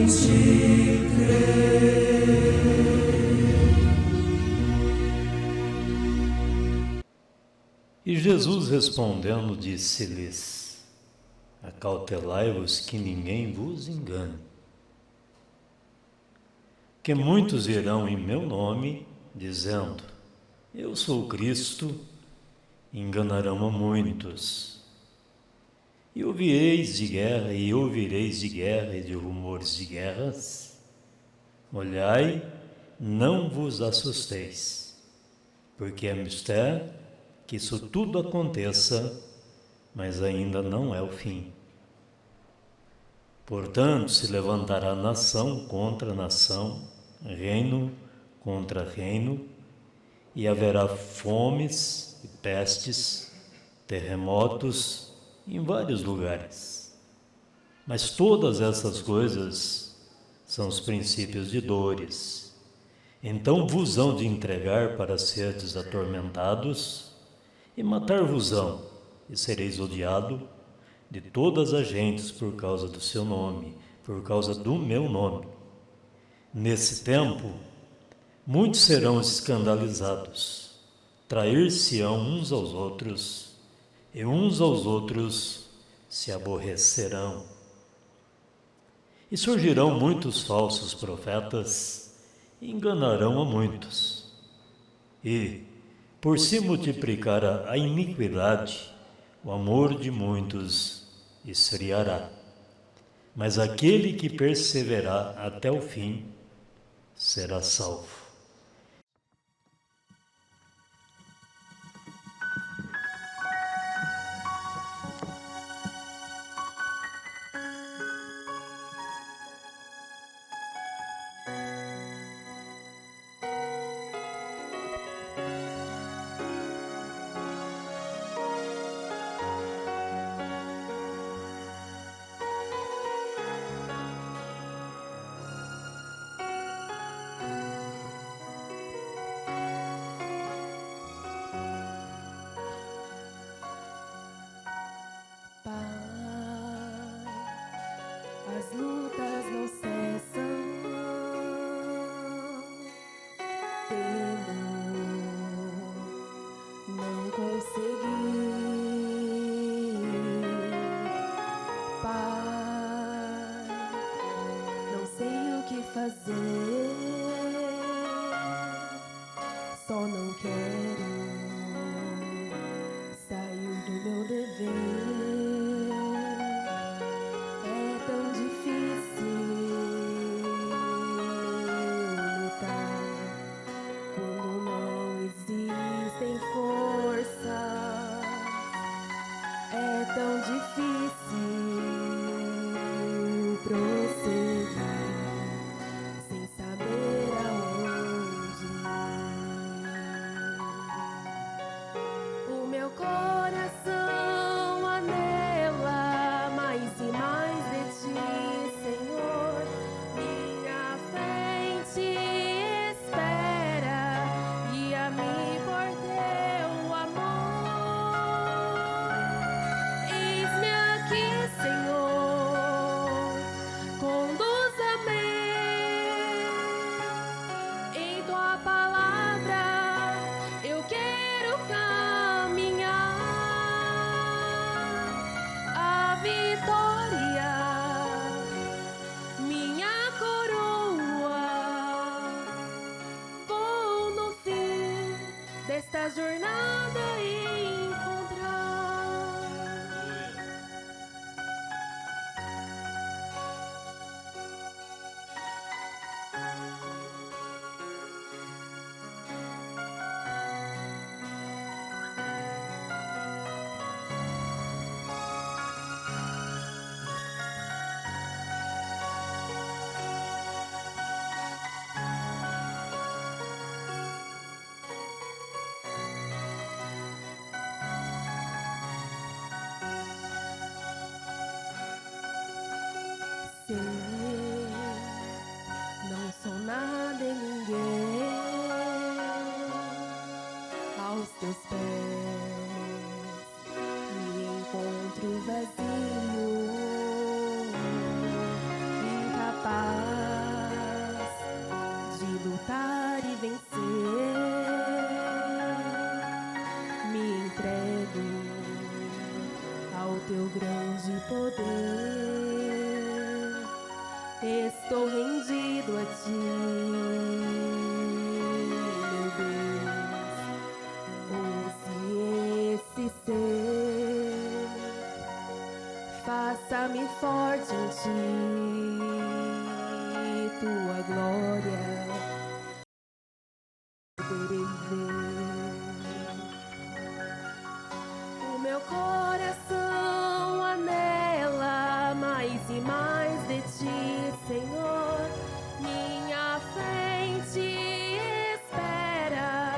ti crer. E Jesus respondendo disse-lhes: Acautelai-vos que ninguém vos engane. Que muitos virão em meu nome, dizendo: Eu sou Cristo, e enganarão a muitos. E ouvireis de guerra e de rumores de guerras. Olhai, não vos assusteis, porque é mistério que isso tudo aconteça, mas ainda não é o fim. Portanto, se levantará nação contra nação, reino contra reino, e haverá fomes e pestes, terremotos em vários lugares. Mas todas essas coisas são os princípios de dores. Então vos hão de entregar para seres atormentados, e matar-vos-ão, e sereis odiado de todas as gentes por causa do seu nome, por causa do meu nome. Nesse tempo, muitos serão escandalizados, trair-se-ão uns aos outros, e uns aos outros se aborrecerão. E surgirão muitos falsos profetas, e enganarão a muitos. E, por se multiplicar a iniquidade, o amor de muitos esfriará. Mas aquele que perseverar até o fim será salvo. As lutas não cessam, temo não conseguir. Pai, não sei o que fazer, só não quero sair do meu dever. Desta jornada encontrar. Sei, não sou nada em ninguém aos teus pés, me encontro vazio, incapaz. lutar e vencer. Me entrego ao teu grande poder. Estou rendido a ti, meu Deus. Ouça esse ser, faça-me forte em ti, tua glória poderei ver. O meu coração anela mais e mais de ti, Senhor. Minha frente espera,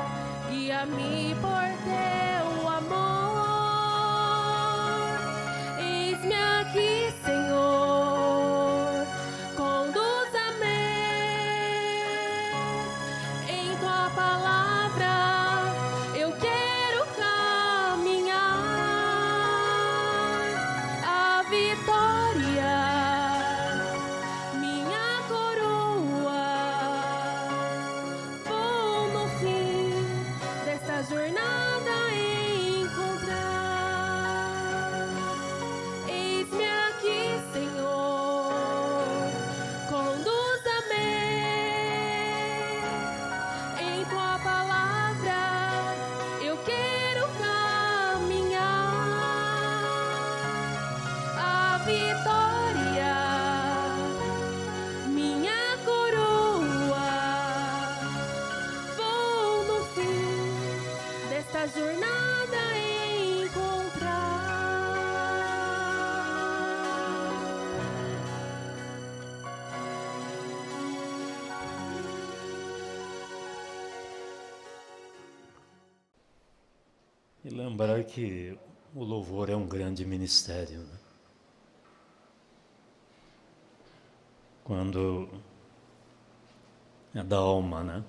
guia-me por teu amor. Eis-me aqui, Senhor, conduza-me em tua palavra. Eu quero caminhar a vitória, minha coroa. Vou no fim desta jornada encontrar. Eis-me aqui, Senhor, conduza-me em tua palavra. Eu quero caminhar a vitória, minha coroa. Vou no fim desta jornada encontrar. E lembrar que o louvor é um grande ministério, né? Quando é da alma, né?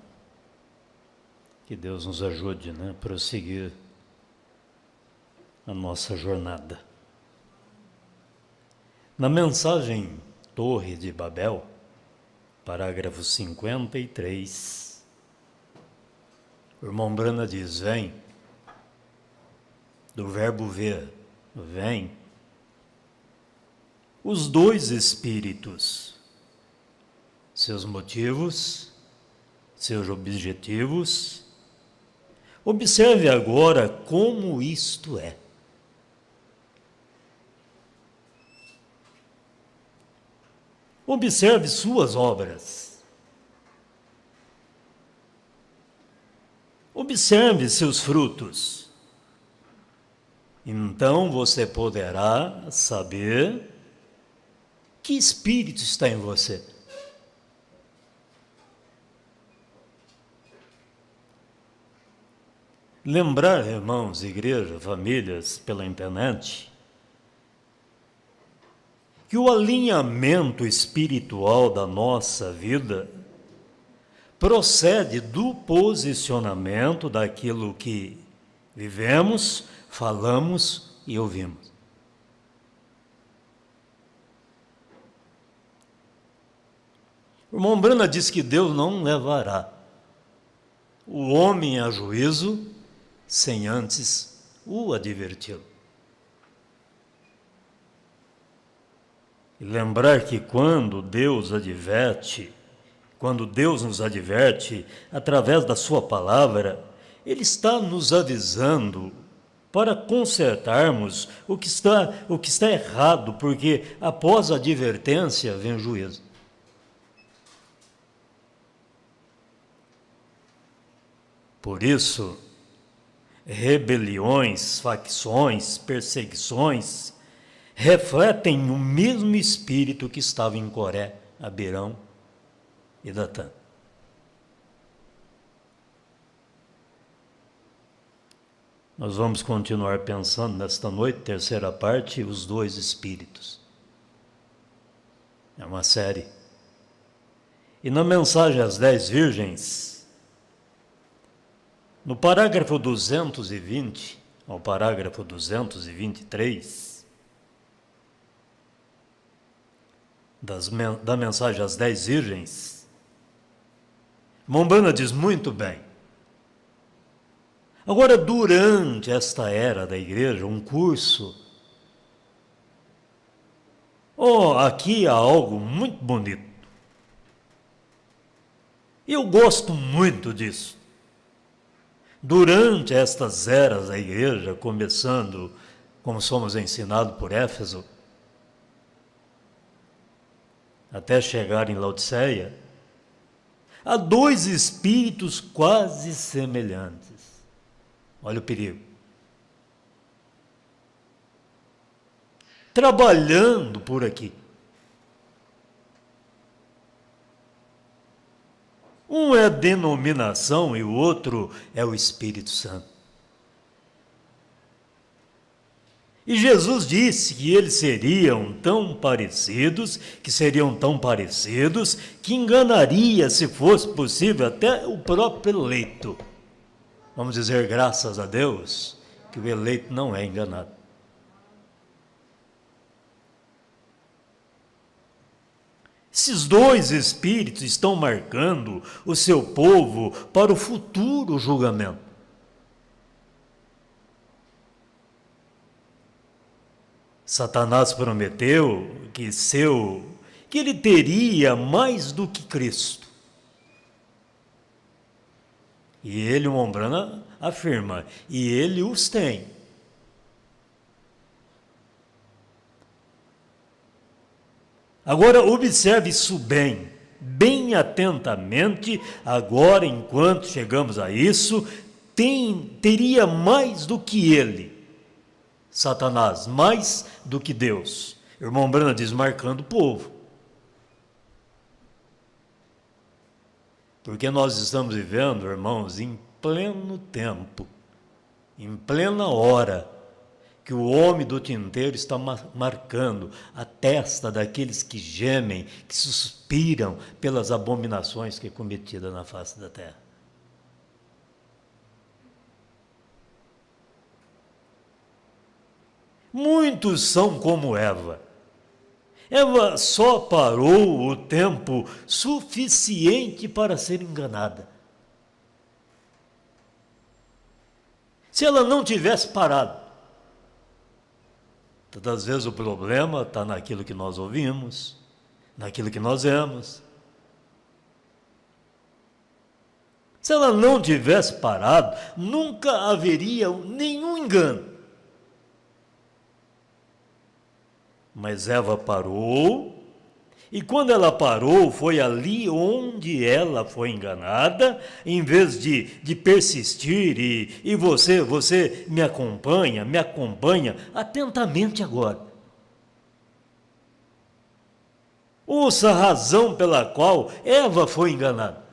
Que Deus nos ajude, né? A prosseguir a nossa jornada. Na mensagem Torre de Babel, parágrafo 53, o irmão Brana diz: vem, do verbo ver, vem, os dois espíritos, seus motivos, seus objetivos. Observe agora como isto é. Observe suas obras. Observe seus frutos. Então você poderá saber que espírito está em você. Lembrar, irmãos, igreja, famílias, pela internet, que o alinhamento espiritual da nossa vida procede do posicionamento daquilo que vivemos, falamos e ouvimos. O irmão Brana diz que Deus não levará o homem a juízo sem antes o adverti-lo. E lembrar que quando Deus nos adverte através da sua palavra, Ele está nos avisando para consertarmos o que está errado, porque após a advertência vem o juízo. Por isso, rebeliões, facções, perseguições refletem o mesmo espírito que estava em Coré, Abirão e Datã. Nós vamos continuar pensando nesta noite, terceira parte, os dois espíritos. É uma série. E na mensagem às 10 virgens, no parágrafo 220 ao parágrafo 223, da mensagem às 10 virgens, Mombrana diz muito bem. Agora, durante esta era da igreja, um curso, aqui há algo muito bonito. Eu gosto muito disso. Durante estas eras da igreja, começando, como somos ensinados por Éfeso, até chegar em Laodiceia, há dois espíritos quase semelhantes. Olha o perigo. Trabalhando por aqui. Um é a denominação e o outro é o Espírito Santo. E Jesus disse que eles seriam tão parecidos, que enganaria, se fosse possível, até o próprio eleito. Vamos dizer, graças a Deus, que o eleito não é enganado. Esses dois espíritos estão marcando o seu povo para o futuro julgamento. Satanás prometeu que ele teria mais do que Cristo. E ele, Mombrana, afirma, e ele os tem. Agora, observe isso bem atentamente, agora, enquanto chegamos a isso, teria mais do que ele, Satanás, mais do que Deus. Irmão Brana diz, marcando o povo. Porque nós estamos vivendo, irmãos, em pleno tempo, em plena hora, que o homem do tinteiro está marcando a testa daqueles que gemem, que suspiram pelas abominações que é cometida na face da terra. Muitos são como Eva. Eva só parou o tempo suficiente para ser enganada. Se ela não tivesse parado, todas as vezes o problema está naquilo que nós ouvimos, naquilo que nós vemos. Se ela não tivesse parado, nunca haveria nenhum engano. Mas Eva parou, e quando ela parou, foi ali onde ela foi enganada, em vez de persistir, e você me acompanha atentamente agora. Ouça a razão pela qual Eva foi enganada.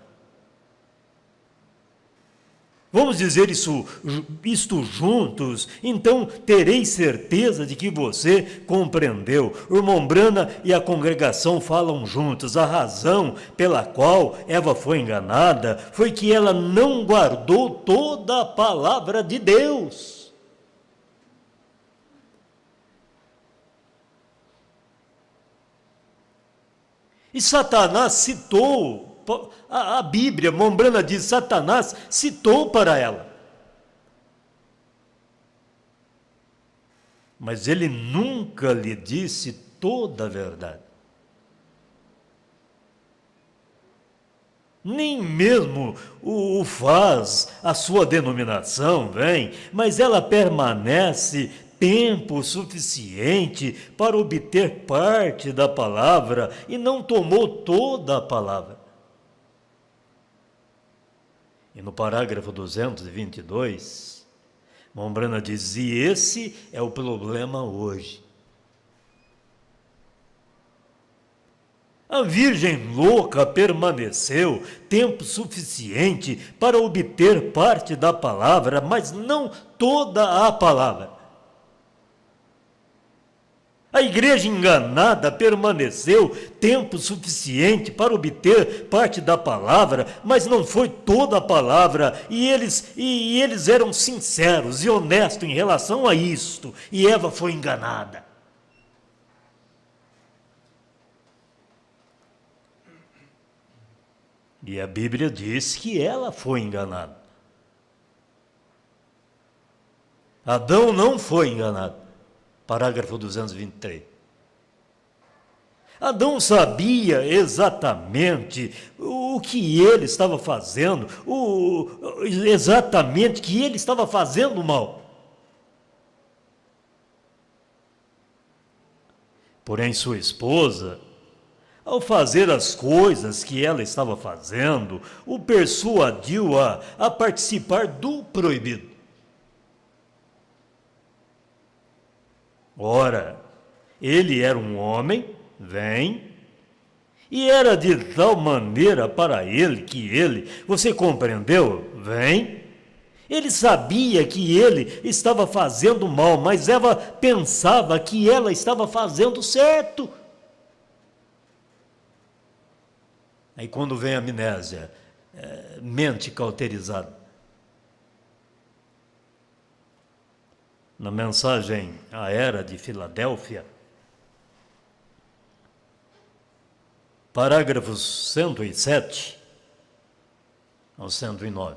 Vamos dizer isto juntos, então tereis certeza de que você compreendeu. O irmão Brana e a congregação falam juntos. A razão pela qual Eva foi enganada foi que ela não guardou toda a palavra de Deus. E Satanás citou, a Bíblia, Mombrana diz, Satanás citou para ela. Mas ele nunca lhe disse toda a verdade. Nem mesmo o faz a sua denominação, mas ela permanece tempo suficiente para obter parte da palavra e não tomou toda a palavra. E no parágrafo 222, Mombrana diz, e esse é o problema hoje. A Virgem louca permaneceu tempo suficiente para obter parte da palavra, mas não toda a palavra. A igreja enganada permaneceu tempo suficiente para obter parte da palavra, mas não foi toda a palavra, e eles eram sinceros e honestos em relação a isto, e Eva foi enganada. E a Bíblia diz que ela foi enganada. Adão não foi enganado. Parágrafo 223. Adão sabia exatamente o que ele estava fazendo, exatamente que ele estava fazendo mal. Porém, sua esposa, ao fazer as coisas que ela estava fazendo, o persuadiu a participar do proibido. Ora, ele era um homem, e era de tal maneira para ele que ele, você compreendeu? Ele sabia que ele estava fazendo mal, mas Eva pensava que ela estava fazendo certo. Aí quando vem a amnésia, mente cauterizada. Na mensagem à Era de Filadélfia, parágrafos 107 ao 109.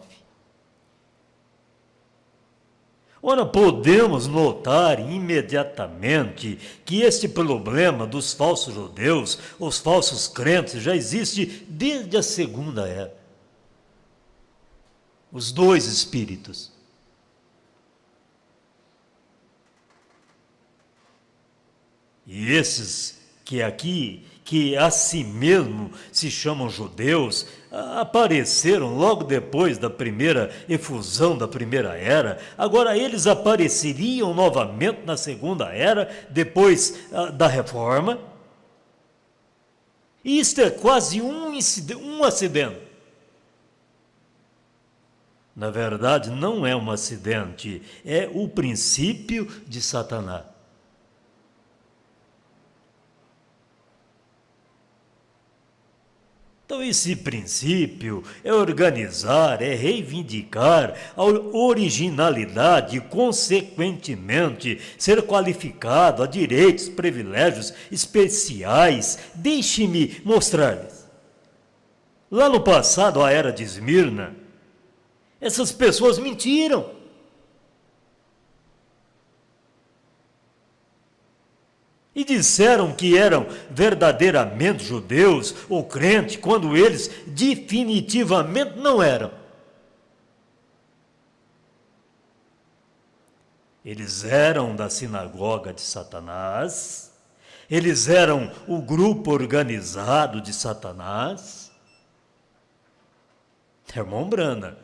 Ora, podemos notar imediatamente que este problema dos falsos judeus, os falsos crentes, já existe desde a Segunda Era. Os dois espíritos. E esses que a si mesmo se chamam judeus, apareceram logo depois da primeira efusão da primeira era. Agora eles apareceriam novamente na segunda era, depois da reforma. E isto é quase um acidente. Na verdade, não é um acidente, é o princípio de Satanás. Então, esse princípio é organizar, é reivindicar a originalidade e, consequentemente, ser qualificado a direitos, privilégios especiais. Deixe-me mostrar-lhes. Lá no passado, a era de Esmirna, essas pessoas mentiram. E disseram que eram verdadeiramente judeus ou crentes, quando eles definitivamente não eram. Eles eram da sinagoga de Satanás, eles eram o grupo organizado de Satanás. Irmão Brana.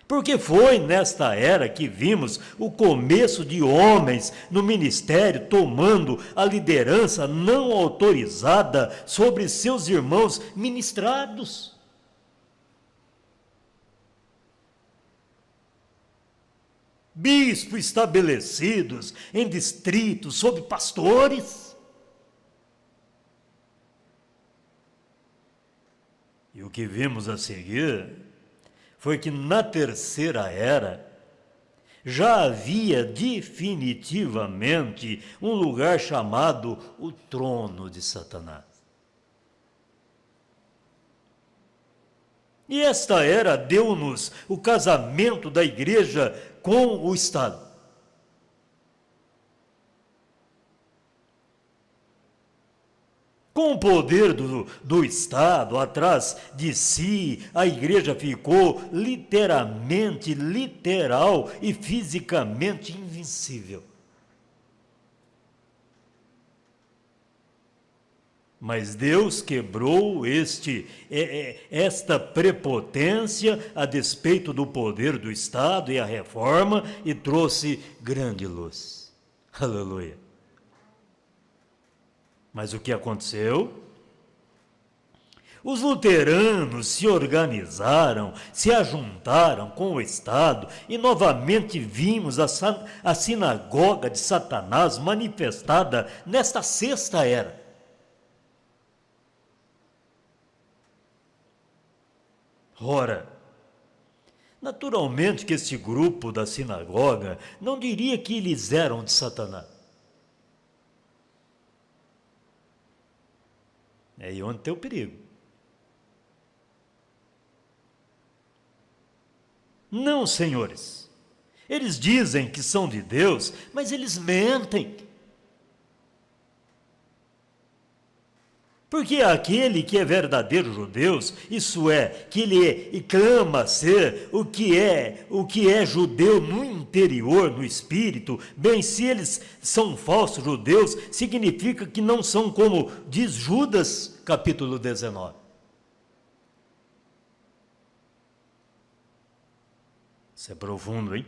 Porque foi nesta era que vimos o começo de homens no ministério tomando a liderança não autorizada sobre seus irmãos ministrados. Bispos estabelecidos em distritos sob pastores. E o que vimos a seguir foi que na terceira era já havia definitivamente um lugar chamado o trono de Satanás. E esta era deu-nos o casamento da igreja com o Estado. Com o poder do Estado atrás de si, a igreja ficou literal e fisicamente invencível. Mas Deus quebrou esta prepotência a despeito do poder do Estado e a reforma e trouxe grande luz. Aleluia. Mas o que aconteceu? Os luteranos se organizaram, se ajuntaram com o Estado e novamente vimos a sinagoga de Satanás manifestada nesta sexta era. Ora, naturalmente que este grupo da sinagoga não diria que eles eram de Satanás. É aí onde tem o perigo. Não, senhores. Eles dizem que são de Deus, mas eles mentem. Porque aquele que é verdadeiro judeu, isso é, que ele e clama ser o que é judeu no interior, no espírito, bem, se eles são falsos judeus, significa que não são como diz Judas, capítulo 19. Isso é profundo, hein?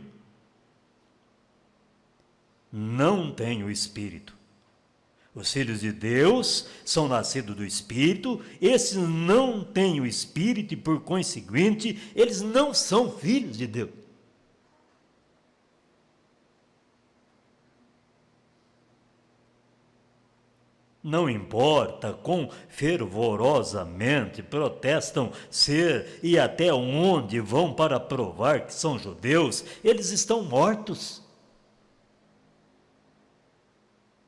Não tem o espírito. Os filhos de Deus são nascidos do Espírito, esses não têm o Espírito e, por conseguinte, eles não são filhos de Deus. Não importa quão fervorosamente protestam ser e até onde vão para provar que são judeus, eles estão mortos.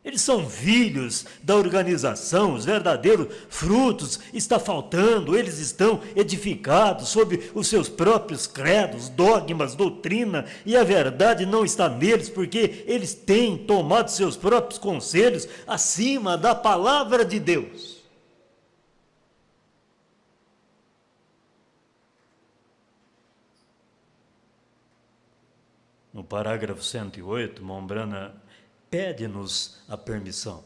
Eles são filhos da organização, os verdadeiros frutos está faltando, eles estão edificados sobre os seus próprios credos, dogmas, doutrina, e a verdade não está neles, porque eles têm tomado seus próprios conselhos acima da palavra de Deus. No parágrafo 108, Mombrana pede-nos a permissão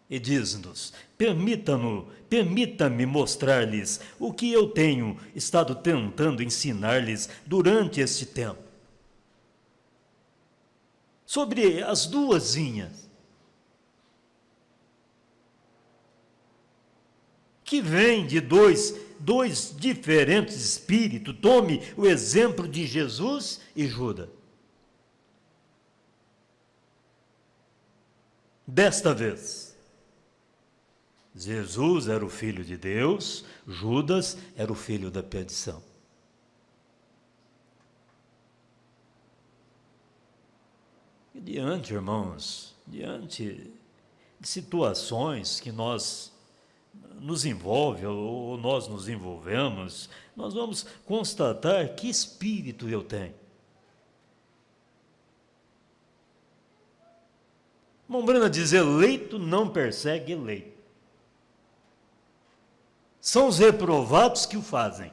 e diz-nos: permita-me mostrar-lhes o que eu tenho estado tentando ensinar-lhes durante este tempo. Sobre as duasinhas, que vêm de dois diferentes espíritos. Tome o exemplo de Jesus e Judas. Desta vez, Jesus era o filho de Deus, Judas era o filho da perdição. E diante, irmãos, diante de situações que nos envolve ou nós nos envolvemos, nós vamos constatar que espírito eu tenho. Mombrana diz: eleito não persegue eleito. São os reprovados que o fazem.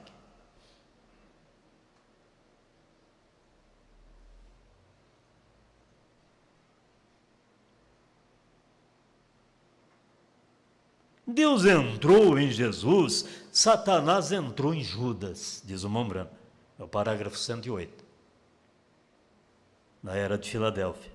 Deus entrou em Jesus, Satanás entrou em Judas, diz o Mombrana. É o parágrafo 108, na era de Filadélfia.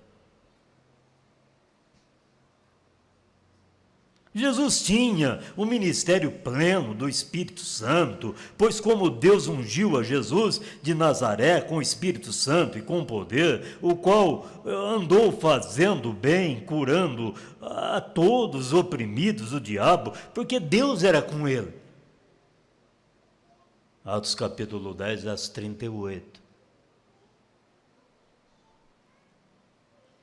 Jesus tinha o ministério pleno do Espírito Santo, pois como Deus ungiu a Jesus de Nazaré com o Espírito Santo e com poder, o qual andou fazendo bem, curando a todos os oprimidos do diabo, porque Deus era com ele. Atos capítulo 10, verso 38.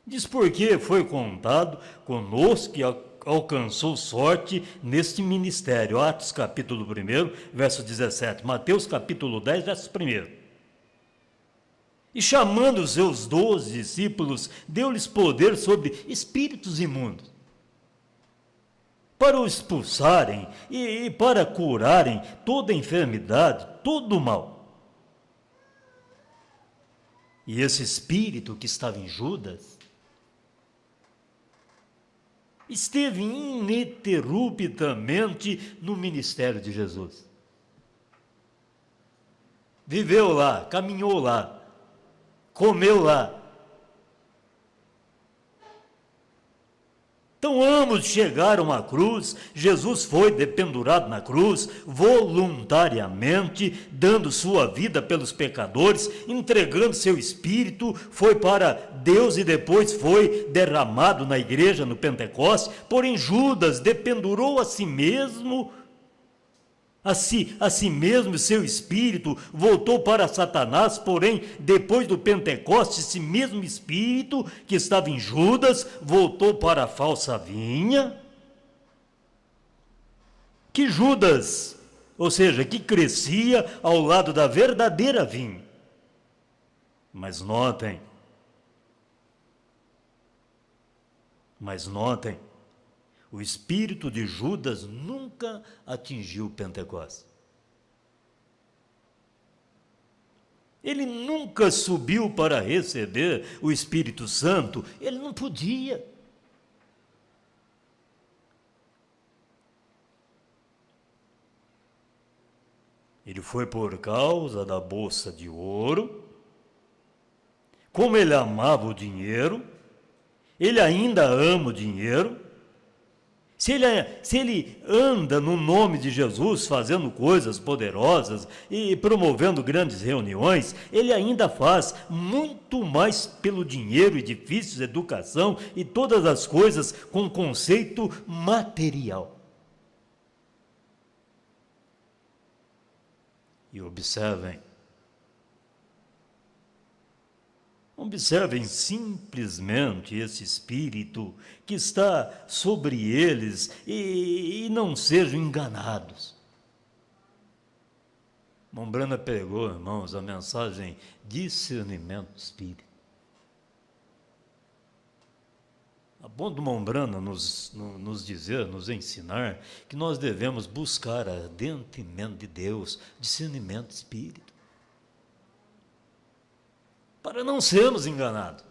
Diz: porque foi contado conosco que alcançou sorte neste ministério. Atos capítulo 1, verso 17. Mateus capítulo 10, verso 1. E chamando os seus 12 discípulos, deu-lhes poder sobre espíritos imundos, para o expulsarem e para curarem toda enfermidade, todo o mal. E esse espírito que estava em Judas esteve ininterruptamente no ministério de Jesus. Viveu lá, caminhou lá, comeu lá. Então ambos chegaram à cruz. Jesus foi dependurado na cruz, voluntariamente, dando sua vida pelos pecadores, entregando seu espírito, foi para Deus e depois foi derramado na igreja no Pentecostes. Porém Judas dependurou a si mesmo, mesmo seu espírito voltou para Satanás. Porém, depois do Pentecostes, esse mesmo espírito que estava em Judas voltou para a falsa vinha, que Judas, ou seja, que crescia ao lado da verdadeira vinha. Mas notem, o espírito de Judas nunca atingiu Pentecostes. Ele nunca subiu para receber o Espírito Santo, ele não podia. Ele foi por causa da bolsa de ouro. Como ele amava o dinheiro, ele ainda ama o dinheiro. Se ele anda no nome de Jesus, fazendo coisas poderosas e promovendo grandes reuniões, ele ainda faz muito mais pelo dinheiro, edifícios, educação e todas as coisas com conceito material. E observem simplesmente esse espírito que está sobre eles e não sejam enganados. Mombrana pegou, irmãos, a mensagem discernimento do espírito. A bom do Mombrana nos dizer, nos ensinar que nós devemos buscar ardentemente de Deus discernimento do espírito, para não sermos enganados.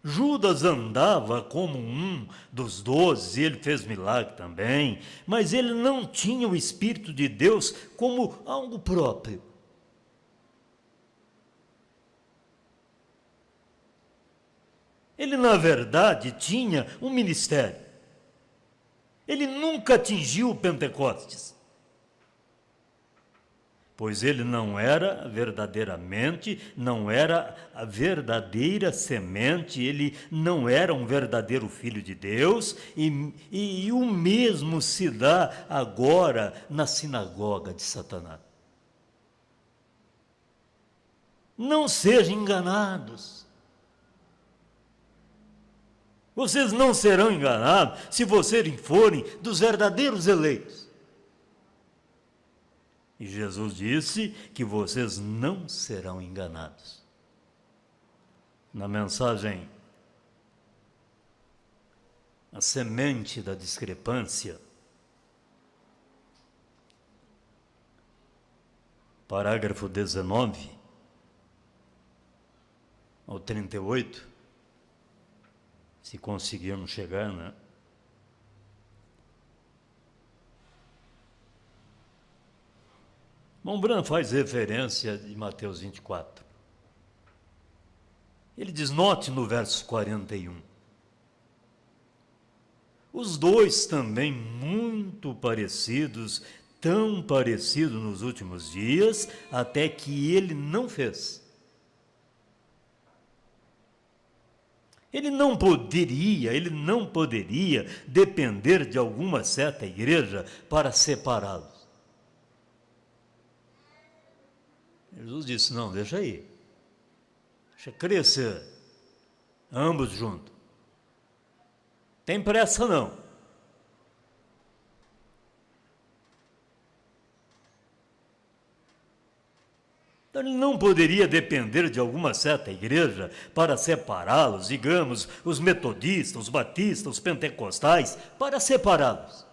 Judas andava como um dos 12, ele fez milagre também, mas ele não tinha o Espírito de Deus como algo próprio. Ele, na verdade, tinha um ministério. Ele nunca atingiu o Pentecostes, pois ele não era a verdadeira semente, ele não era um verdadeiro filho de Deus, e o mesmo se dá agora na sinagoga de Satanás. Não sejam enganados. Vocês não serão enganados se vocês forem dos verdadeiros eleitos. E Jesus disse que vocês não serão enganados. Na mensagem, a semente da discrepância, parágrafo 19 ao 38, se conseguirmos chegar, né? Mombrana faz referência de Mateus 24. Ele diz, note no verso 41. Os dois também muito parecidos, tão parecidos nos últimos dias, até que ele não fez. Ele não poderia depender de alguma certa igreja para separá-los. Jesus disse, não, deixa aí. Deixa crescer. Ambos juntos. Tem pressa não. Então ele não poderia depender de alguma certa igreja para separá-los, digamos, os metodistas, os batistas, os pentecostais, para separá-los.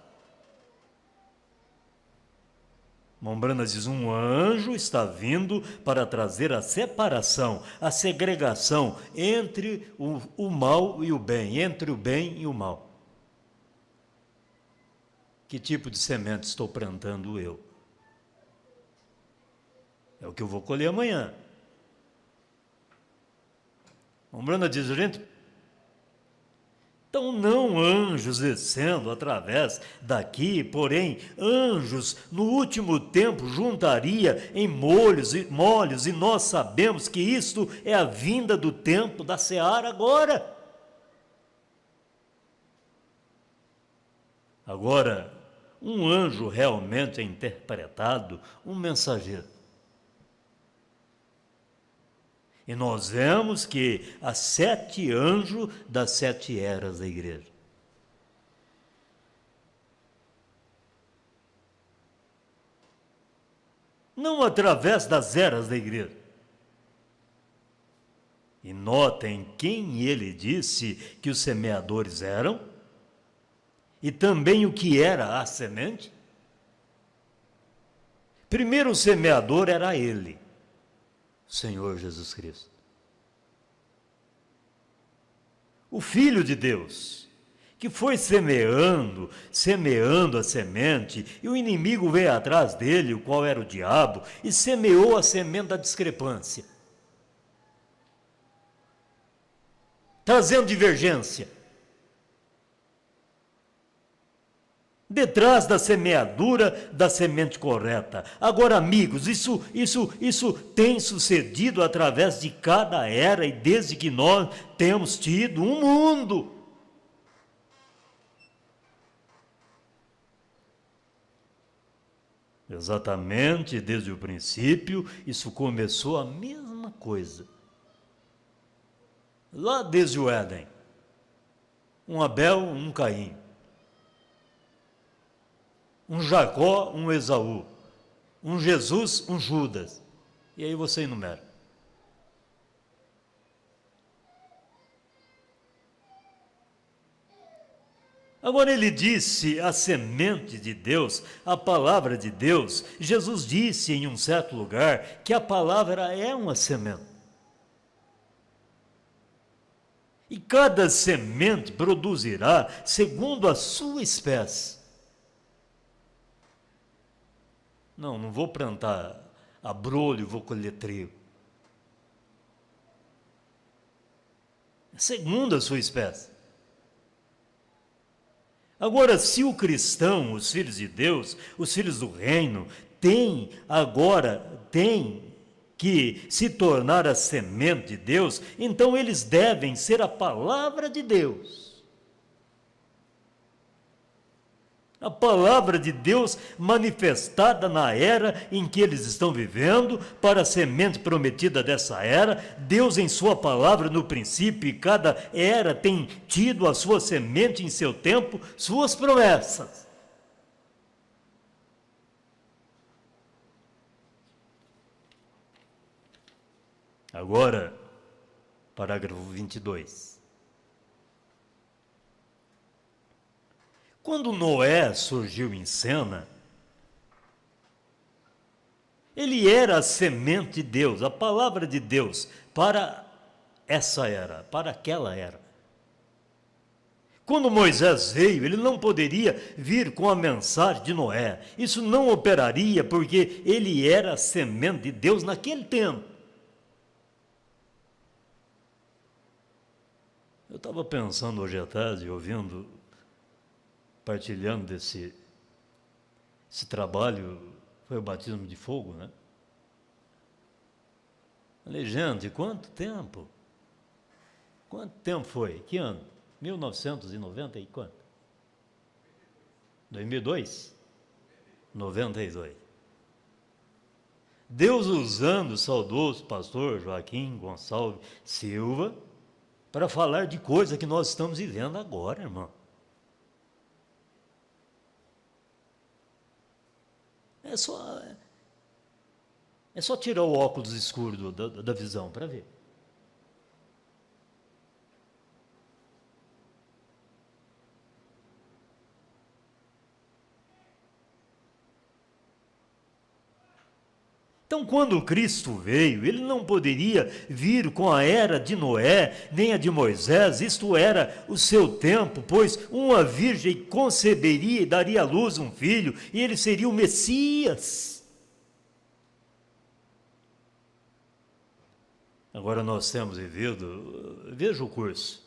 Mombrana diz, um anjo está vindo para trazer a separação, a segregação entre o mal e o bem, entre o bem e o mal. Que tipo de semente estou plantando eu? É o que eu vou colher amanhã. Mombrana diz, gente, então não anjos descendo através daqui, porém anjos no último tempo juntaria em molhos e nós sabemos que isto é a vinda do tempo da seara agora. Agora, um anjo realmente é interpretado um mensageiro. E nós vemos que há 7 anjos das 7 eras da igreja. não através das eras da igreja. E notem quem ele disse que os semeadores eram, e também o que era a semente. Primeiro, o semeador era ele, o Senhor Jesus Cristo, o Filho de Deus, que foi semeando a semente, e o inimigo veio atrás dele, o qual era o diabo, e semeou a semente da discrepância, trazendo divergência. Detrás da semeadura da semente correta. Agora, amigos, isso tem sucedido através de cada era e desde que nós temos tido um mundo. Exatamente, desde o princípio, isso começou a mesma coisa. Lá desde o Éden. Um Abel, um Caim. Um Jacó, um Esaú, um Jesus, um Judas. E aí você enumera. Agora ele disse a semente de Deus, a palavra de Deus. Jesus disse em um certo lugar que a palavra é uma semente. E cada semente produzirá segundo a sua espécie. Não vou plantar abrolho, vou colher trigo. Segundo a sua espécie. Agora, se o cristão, os filhos de Deus, os filhos do reino, tem que se tornar a semente de Deus, então eles devem ser a palavra de Deus. A palavra de Deus manifestada na era em que eles estão vivendo, para a semente prometida dessa era. Deus em sua palavra no princípio, e cada era tem tido a sua semente em seu tempo, suas promessas. Agora, parágrafo 22. Quando Noé surgiu em cena, ele era a semente de Deus, a palavra de Deus para essa era, para aquela era. Quando Moisés veio, ele não poderia vir com a mensagem de Noé. Isso não operaria porque ele era a semente de Deus naquele tempo. Eu estava pensando hoje à tarde, partilhando desse trabalho, foi o batismo de fogo, né? Falei, gente, quanto tempo? Quanto tempo foi? Que ano? 1990 e quanto? 2002? 92. Deus usando o saudoso pastor Joaquim Gonçalves Silva para falar de coisa que nós estamos vivendo agora, irmão. É só tirar o óculos escuro da visão para ver. Então, quando Cristo veio, ele não poderia vir com a era de Noé, nem a de Moisés. Isto era o seu tempo, pois uma virgem conceberia e daria à luz um filho, e ele seria o Messias. Agora nós temos vivido, veja o curso.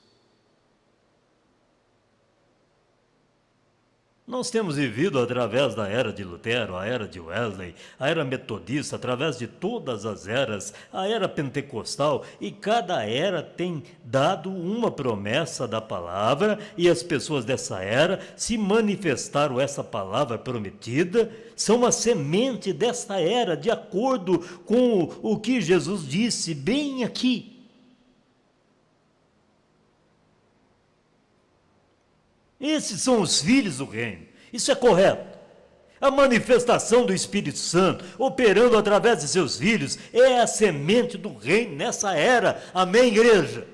Nós temos vivido através da era de Lutero, a era de Wesley, a era metodista, através de todas as eras, a era pentecostal, e cada era tem dado uma promessa da palavra, e as pessoas dessa era se manifestaram essa palavra prometida, são a semente desta era, de acordo com o que Jesus disse bem aqui. Esses são os filhos do reino. Isso é correto. A manifestação do Espírito Santo, operando através de seus filhos, é a semente do reino nessa era. Amém, igreja?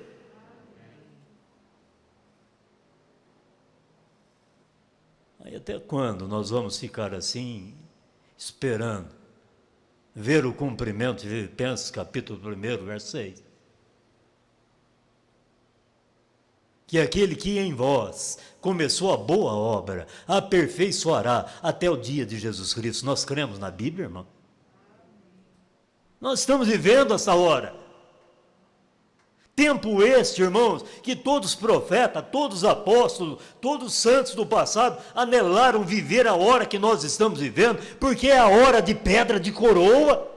Aí até quando nós vamos ficar assim, esperando, ver o cumprimento de Filipenses, capítulo 1, verso 6? Que aquele que em vós começou a boa obra, aperfeiçoará até o dia de Jesus Cristo. Nós cremos na Bíblia, irmão? Nós estamos vivendo essa hora. Tempo este, irmãos, que todos os profetas, todos os apóstolos, todos os santos do passado anelaram viver a hora que nós estamos vivendo, porque é a hora de pedra de coroa.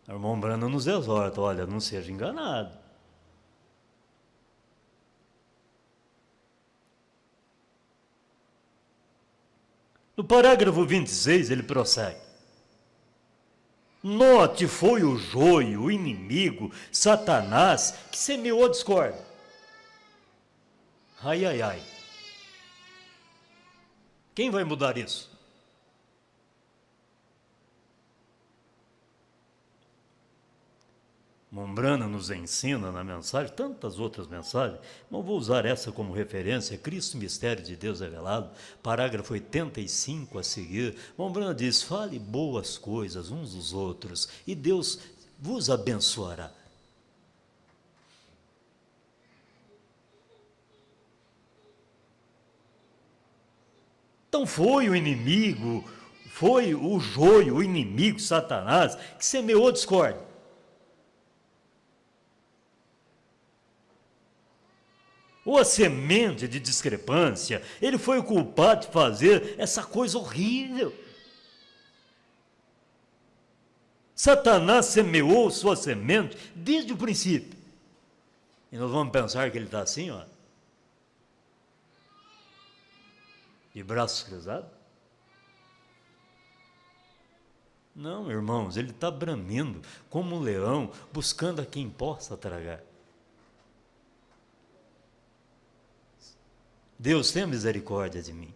O irmão Brando nos exorta, olha, não seja enganado. No parágrafo 26, ele prossegue. Note, foi o joio, o inimigo, Satanás, que semeou a discórdia. Ai, ai, ai. Quem vai mudar isso? Mombrana nos ensina na mensagem, tantas outras mensagens, mas vou usar essa como referência, Cristo, mistério de Deus revelado, parágrafo 85 a seguir. Mombrana diz, fale boas coisas uns dos outros, e Deus vos abençoará. Então foi o inimigo, foi o joio, o inimigo, Satanás, que semeou discórdia. Ou a semente de discrepância, ele foi o culpado de fazer essa coisa horrível. Satanás semeou sua semente desde o princípio. E nós vamos pensar que ele está assim, ó, de braços cruzados? Não, irmãos, ele está bramindo como um leão, buscando a quem possa tragar. Deus, tenha misericórdia de mim.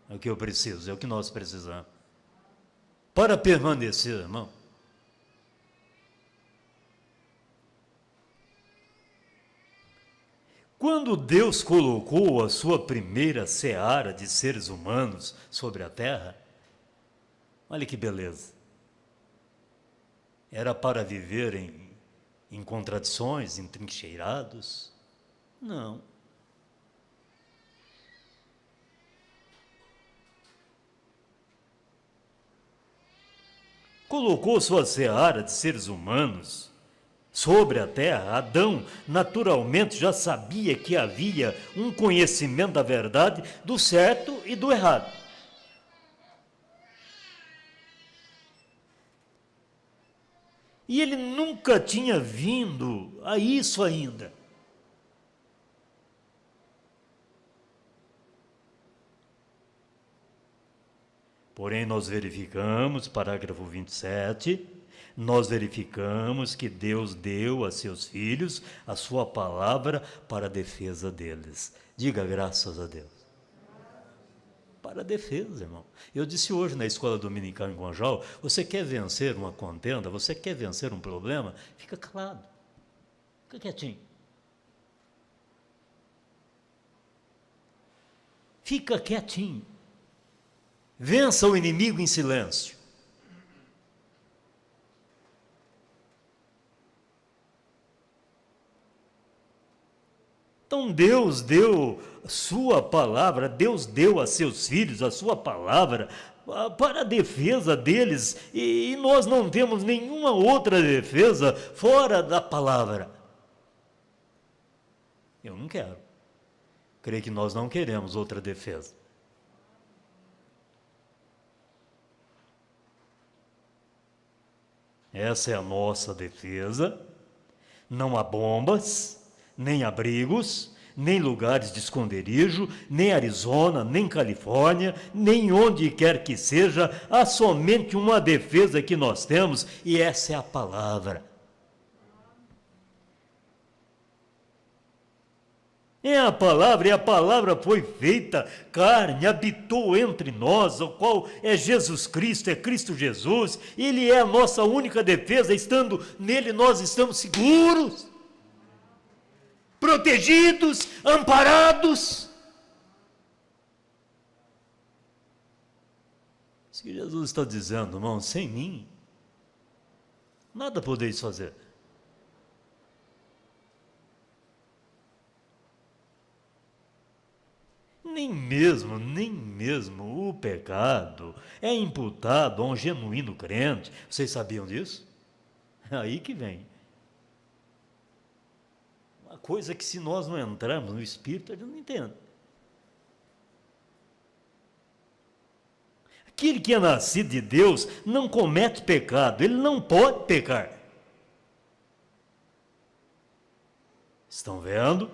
É o que eu preciso, é o que nós precisamos. Para permanecer, irmão. Quando Deus colocou a sua primeira seara de seres humanos sobre a terra, olha que beleza. Era para viver em contradições, entrincheirados? Não. Colocou sua seara de seres humanos sobre a terra. Adão naturalmente já sabia que havia um conhecimento da verdade, do certo e do errado. E ele nunca tinha vindo a isso ainda. Porém, nós verificamos, parágrafo 27, nós verificamos que Deus deu a seus filhos a sua palavra para a defesa deles. Diga graças a Deus. Para a defesa, irmão. Eu disse hoje na escola dominical em Guanjal, você quer vencer uma contenda, você quer vencer um problema, fica calado, fica quietinho. Fica quietinho. Vença o inimigo em silêncio. Então Deus deu sua palavra, Deus deu a seus filhos a sua palavra para a defesa deles, e nós não temos nenhuma outra defesa fora da palavra. Eu não quero. Creio que nós não queremos outra defesa. Essa é a nossa defesa. Não há bombas, nem abrigos, nem lugares de esconderijo, nem Arizona, nem Califórnia, nem onde quer que seja. Há somente uma defesa que nós temos, e essa é a palavra. É a palavra, e a palavra foi feita carne, habitou entre nós, o qual é Jesus Cristo, é Cristo Jesus. Ele é a nossa única defesa, estando nele nós estamos seguros, protegidos, amparados. Isso que Jesus está dizendo, irmão, sem mim, nada podeis fazer. Nem mesmo o pecado é imputado a um genuíno crente. Vocês sabiam disso? Aí que vem. Uma coisa que se nós não entrarmos no Espírito, a gente não entende. Aquele que é nascido de Deus não comete pecado, ele não pode pecar. Estão vendo?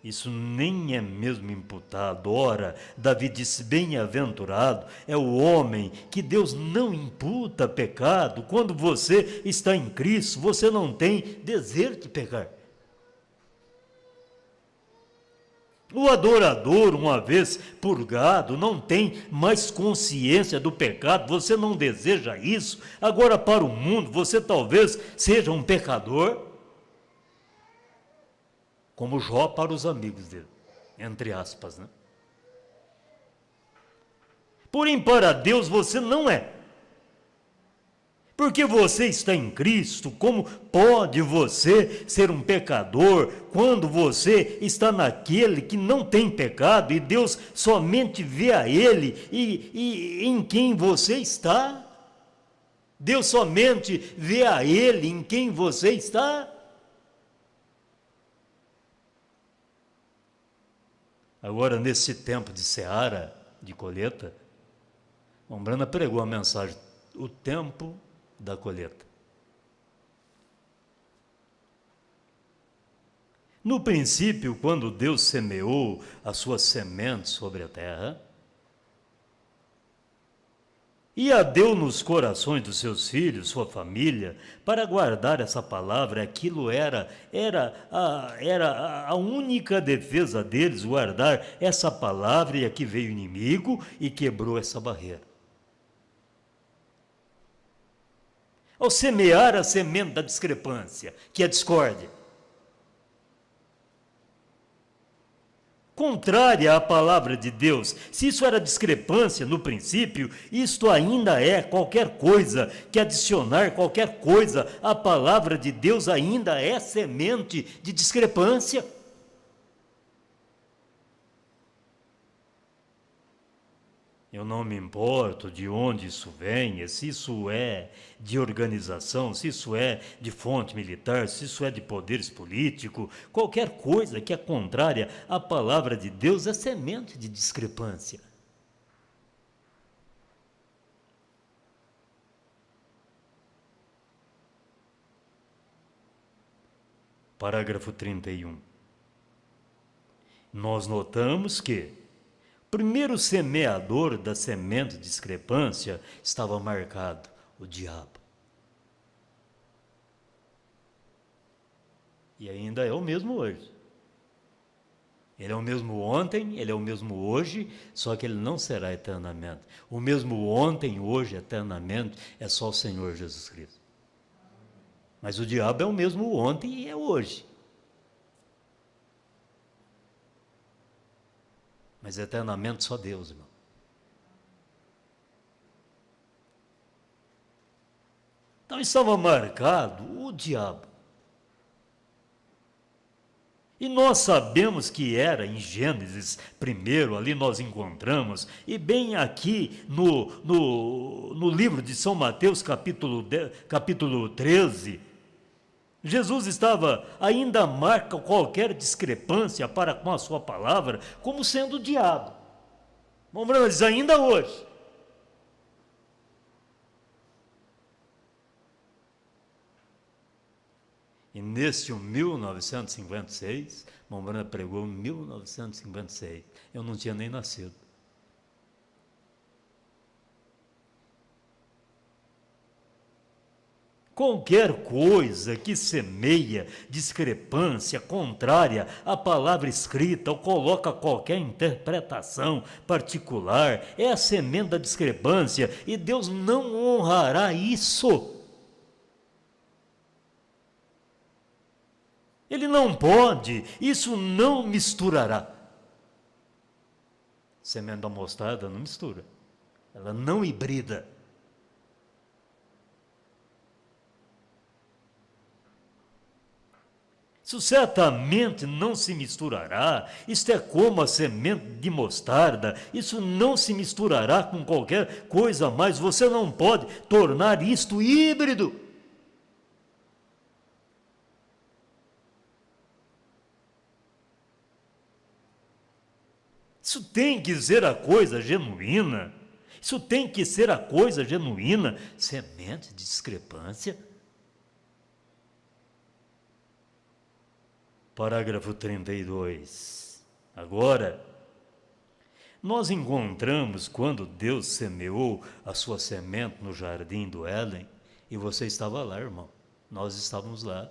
Isso nem é mesmo imputado. Ora, Davi disse, bem-aventurado é o homem que Deus não imputa pecado. Quando você está em Cristo, você não tem desejo de pecar. O adorador, uma vez purgado, não tem mais consciência do pecado, você não deseja isso. Agora, para o mundo, você talvez seja um pecador, como Jó para os amigos dele, entre aspas, né? Porém, para Deus você não é. Porque você está em Cristo, como pode você ser um pecador quando você está naquele que não tem pecado e Deus somente vê a Ele e em quem você está? Deus somente vê a Ele em quem você está? Agora, nesse tempo de seara, de colheita, Ombrana pregou a mensagem, o tempo da colheita. No princípio, quando Deus semeou a sua semente sobre a terra, e a deu nos corações dos seus filhos, sua família, para guardar essa palavra, aquilo era a única defesa deles, guardar essa palavra, e aqui veio o inimigo e quebrou essa barreira. Ao semear a semente da discrepância, que é a discórdia, contrária à palavra de Deus, se isso era discrepância no princípio, isto ainda é qualquer coisa que adicionar qualquer coisa à palavra de Deus ainda é semente de discrepância. Eu não me importo de onde isso vem, se isso é de organização, se isso é de fonte militar, se isso é de poderes políticos, qualquer coisa que é contrária à palavra de Deus é semente de discrepância. Parágrafo 31. Nós notamos que o primeiro semeador da semente de discrepância estava marcado, o diabo. E ainda é o mesmo hoje. Ele é o mesmo ontem, ele é o mesmo hoje, só que ele não será eternamente. O mesmo ontem, hoje, eternamente, é só o Senhor Jesus Cristo. Mas o diabo é o mesmo ontem e é hoje. Mas eternamente só Deus, irmão. Então estava marcado o diabo. E nós sabemos que era em Gênesis 1, ali nós encontramos, e bem aqui no livro de São Mateus, capítulo 13, Jesus ainda marca qualquer discrepância para com a sua palavra como sendo o diabo. Vamos dizer, ainda hoje. E nesse 1956, Mombrana pregou em 1956. Eu não tinha nem nascido. Qualquer coisa que semeia discrepância contrária à palavra escrita ou coloca qualquer interpretação particular é a semente da discrepância, e Deus não honrará isso. Ele não pode, isso não misturará. Semente da mostarda não mistura, ela não hibrida. Isso certamente não se misturará. Isto é como a semente de mostarda. Isso não se misturará com qualquer coisa mais. Você não pode tornar isto híbrido. Isso tem que ser a coisa genuína. Isso tem que ser a coisa genuína. Semente de discrepância. Parágrafo 32. Agora, nós encontramos quando Deus semeou a sua semente no jardim do Éden, e você estava lá, irmão. Nós estávamos lá.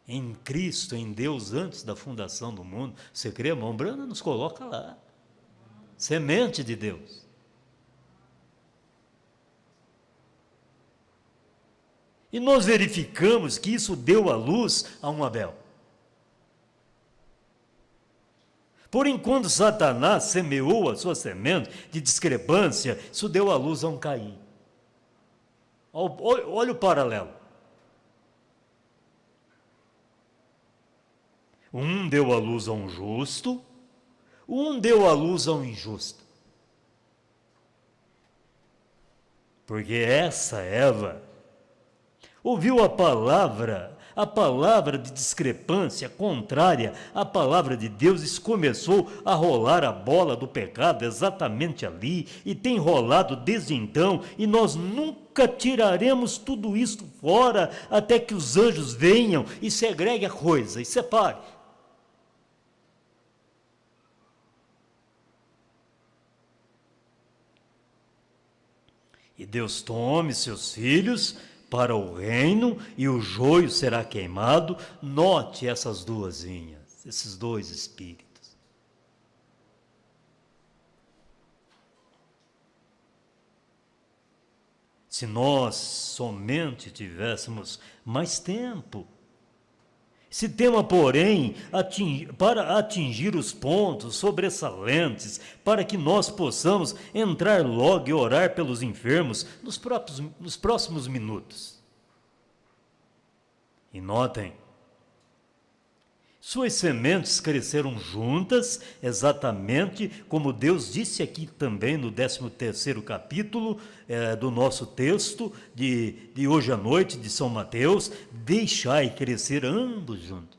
Em Cristo, em Deus, antes da fundação do mundo. Você crê, irmão? Brana nos coloca lá. Semente de Deus. E nós verificamos que isso deu à luz a um Abel. Porém, quando Satanás semeou a sua semente de discrepância, isso deu à luz a um Caim. Olha o paralelo. Um deu à luz a um justo, um deu à luz a um injusto. Porque essa Eva ouviu a palavra de discrepância contrária à palavra de Deus, e começou a rolar a bola do pecado exatamente ali, e tem rolado desde então, e nós nunca tiraremos tudo isto fora, até que os anjos venham e segreguem a coisa, e separe. E Deus tome seus filhos para o reino, e o joio será queimado. Note essas duas linhas, esses dois espíritos. Se nós somente tivéssemos mais tempo, esse tema, porém, para atingir os pontos sobressalentes, para que nós possamos entrar logo e orar pelos enfermos nos próximos minutos. E notem, suas sementes cresceram juntas, exatamente como Deus disse aqui também no 13º capítulo do nosso texto de hoje à noite, de São Mateus: deixai crescer ambos juntos.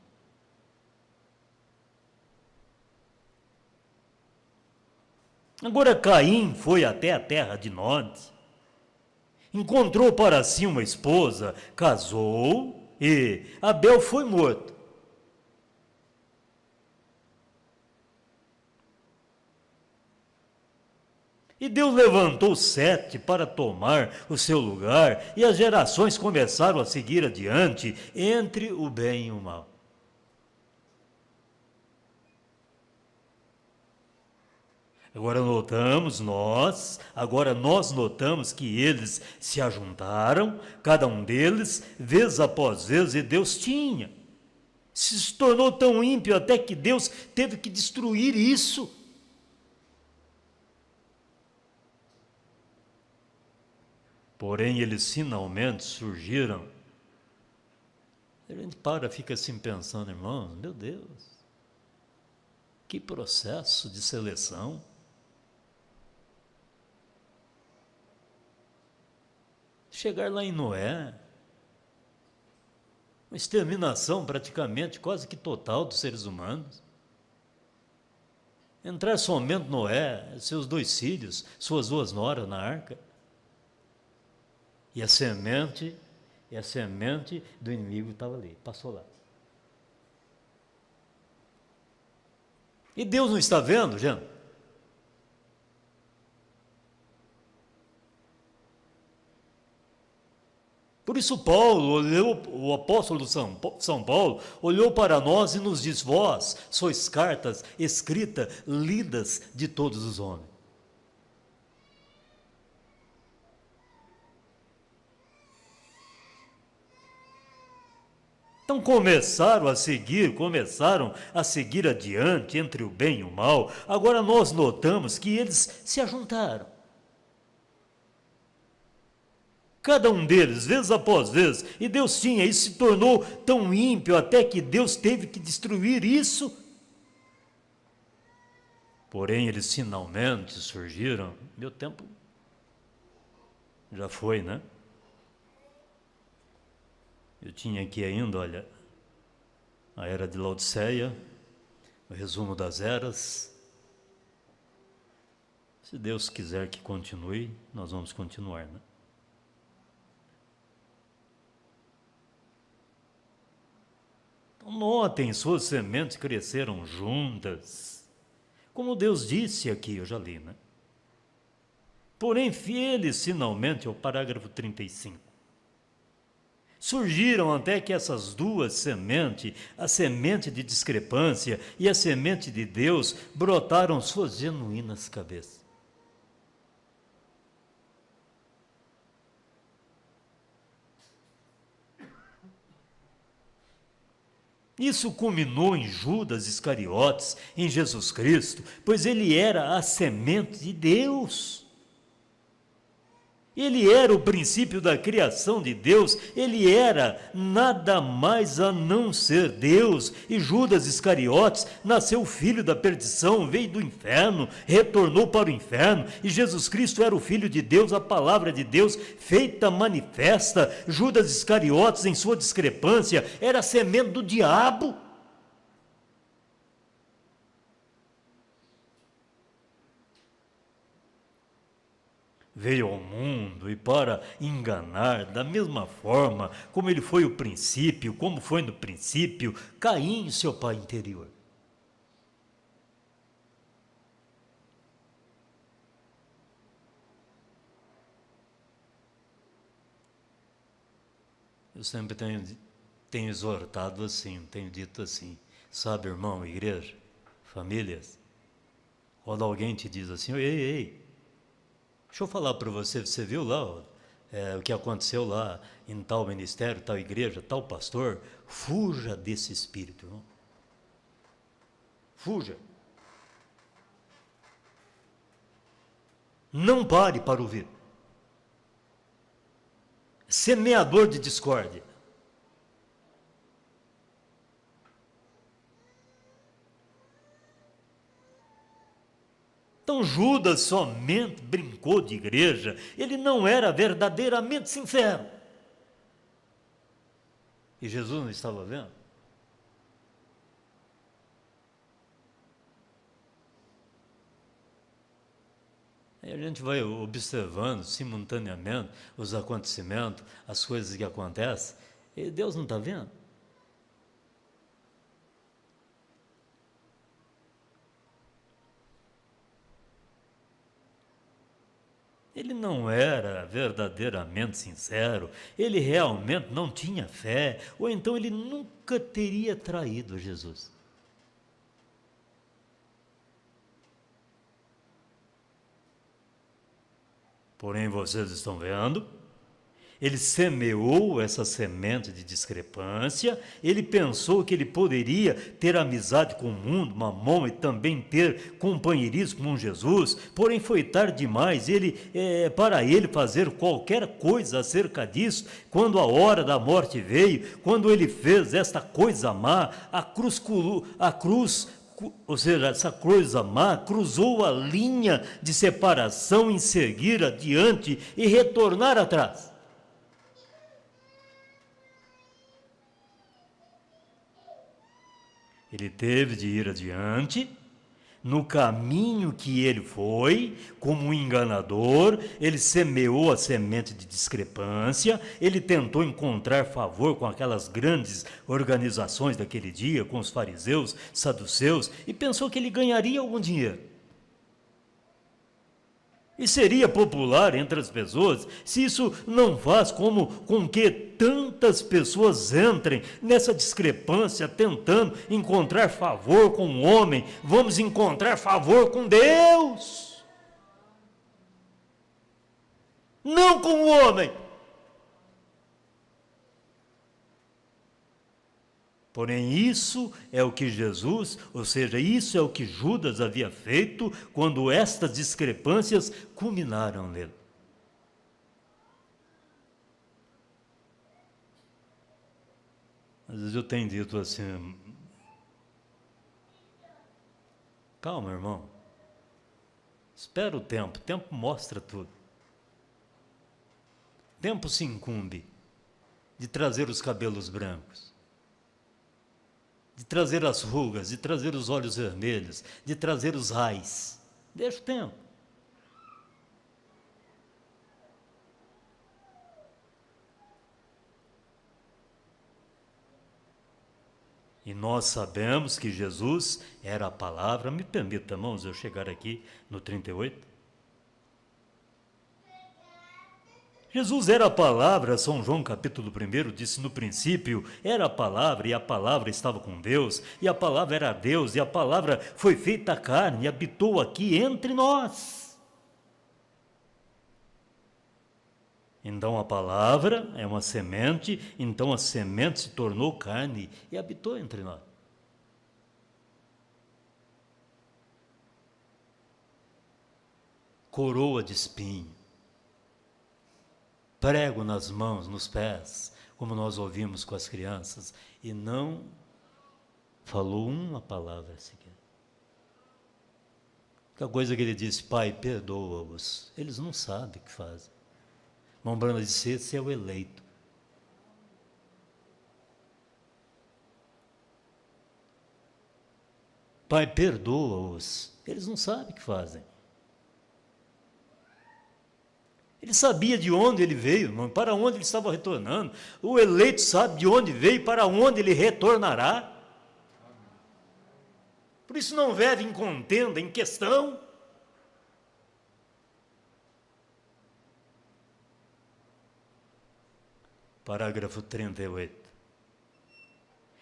Agora Caim foi até a terra de Nod, encontrou para si uma esposa, casou, e Abel foi morto. E Deus levantou 7 para tomar o seu lugar, e as gerações começaram a seguir adiante entre o bem e o mal. Agora nós notamos que eles se ajuntaram, cada um deles, vez após vez, e Deus tinha. Se tornou tão ímpio até que Deus teve que destruir isso. Porém, eles finalmente surgiram. A gente fica assim pensando, irmãos, meu Deus, que processo de seleção. Chegar lá em Noé, uma exterminação praticamente quase que total dos seres humanos. Entrar somente Noé, seus 2 filhos, suas 2 noras na arca. E a semente do inimigo estava ali, passou lá. E Deus não está vendo, gente? Por isso o apóstolo São Paulo, olhou para nós e nos diz: vós sois cartas escritas, lidas de todos os homens. Então começaram a seguir adiante entre o bem e o mal. Agora nós notamos que eles se ajuntaram. Cada um deles, vez após vez, e Deus tinha, e se tornou tão ímpio até que Deus teve que destruir isso. Porém, eles finalmente surgiram. Meu tempo já foi, né? Eu tinha aqui ainda, olha, a era de Laodiceia, o resumo das eras. Se Deus quiser que continue, nós vamos continuar, né? Então, notem, suas sementes cresceram juntas, como Deus disse aqui, eu já li, né? Porém, eles finalmente, é o parágrafo 35, surgiram até que essas duas sementes, a semente de discrepância e a semente de Deus, brotaram suas genuínas cabeças. Isso culminou em Judas Iscariotes, em Jesus Cristo, pois ele era a semente de Deus. Ele era o princípio da criação de Deus, ele era nada mais a não ser Deus. E Judas Iscariotes nasceu filho da perdição, veio do inferno, retornou para o inferno, e Jesus Cristo era o Filho de Deus, a palavra de Deus feita manifesta. Judas Iscariotes, em sua discrepância, era a semente do diabo. Veio ao mundo e para enganar, da mesma forma como ele foi o princípio, como foi no princípio, Caim, seu pai interior. Eu sempre tenho exortado assim, tenho dito assim, sabe, irmão, igreja, famílias, quando alguém te diz assim: ei, deixa eu falar para você, você viu lá o que aconteceu lá em tal ministério, tal igreja, tal pastor? Fuja desse espírito, irmão. Fuja. Não pare para ouvir. Semeador de discórdia. Então Judas somente brincou de igreja, ele não era verdadeiramente sincero. E Jesus não estava vendo? Aí a gente vai observando simultaneamente os acontecimentos, as coisas que acontecem, e Deus não está vendo? Ele não era verdadeiramente sincero, ele realmente não tinha fé, ou então ele nunca teria traído Jesus. Porém, vocês estão vendo, ele semeou essa semente de discrepância, ele pensou que ele poderia ter amizade com o mundo, Mamon, e também ter companheirismo com Jesus, porém foi tarde demais para ele fazer qualquer coisa acerca disso, quando a hora da morte veio, quando ele fez esta coisa má, ou seja, essa coisa má cruzou a linha de separação em seguir adiante e retornar atrás. Ele teve de ir adiante, no caminho que ele foi, como um enganador, ele semeou a semente de discrepância, ele tentou encontrar favor com aquelas grandes organizações daquele dia, com os fariseus, saduceus, e pensou que ele ganharia algum dinheiro. E seria popular entre as pessoas se isso não faz com que tantas pessoas entrem nessa discrepância, tentando encontrar favor com o homem. Vamos encontrar favor com Deus, não com o homem. Porém, isso é o que Jesus, ou seja, isso é o que Judas havia feito quando estas discrepâncias culminaram nele. Às vezes eu tenho dito assim: calma, irmão, espera o tempo mostra tudo. O tempo se incumbe de trazer os cabelos brancos, de trazer as rugas, de trazer os olhos vermelhos, de trazer os raios. Deixa o tempo. E nós sabemos que Jesus era a palavra. Me permita, irmãos, eu chegar aqui no 38. Jesus era a palavra. São João capítulo 1 disse: no princípio era a palavra, e a palavra estava com Deus, e a palavra era Deus, e a palavra foi feita carne e habitou aqui entre nós. Então a palavra é uma semente, então a semente se tornou carne e habitou entre nós. Coroa de espinho, prego nas mãos, nos pés, como nós ouvimos com as crianças, e não falou uma palavra sequer. A coisa que ele disse: Pai, perdoa-os, eles não sabem o que fazem. Mombrana disse: esse é o eleito. Pai, perdoa-os, eles não sabem o que fazem. Ele sabia de onde ele veio, para onde ele estava retornando. O eleito sabe de onde veio e para onde ele retornará. Por isso não vive em contenda, em questão. Parágrafo 38.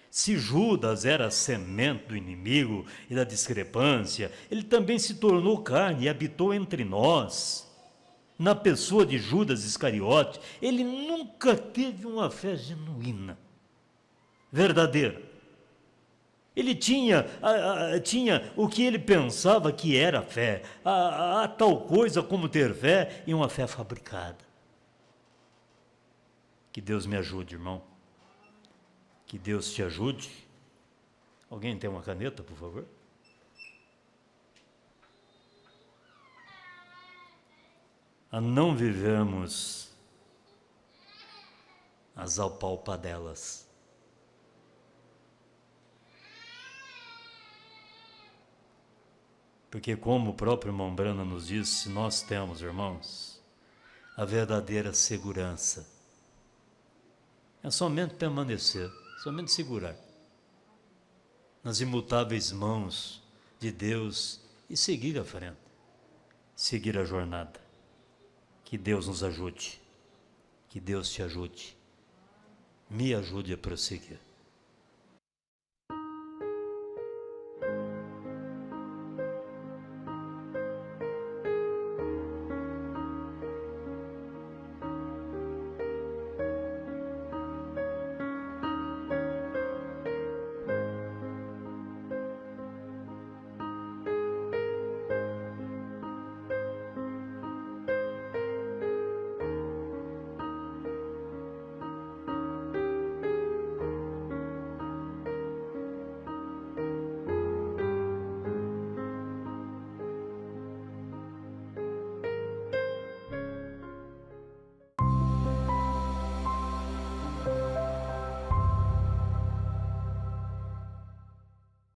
Se Judas era a semente do inimigo e da discrepância, ele também se tornou carne e habitou entre nós. Na pessoa de Judas Iscariote, ele nunca teve uma fé genuína, verdadeira. Ele tinha o que ele pensava que era fé, a tal coisa como ter fé e uma fé fabricada. Que Deus me ajude, irmão. Que Deus te ajude. Alguém tem uma caneta, por favor? A não vivermos as apalpadelas. Porque, como o próprio Mombrana nos disse, nós temos, irmãos, a verdadeira segurança. É somente permanecer, somente segurar nas imutáveis mãos de Deus e seguir à frente, seguir a jornada. Que Deus nos ajude, que Deus te ajude, me ajude a prosseguir.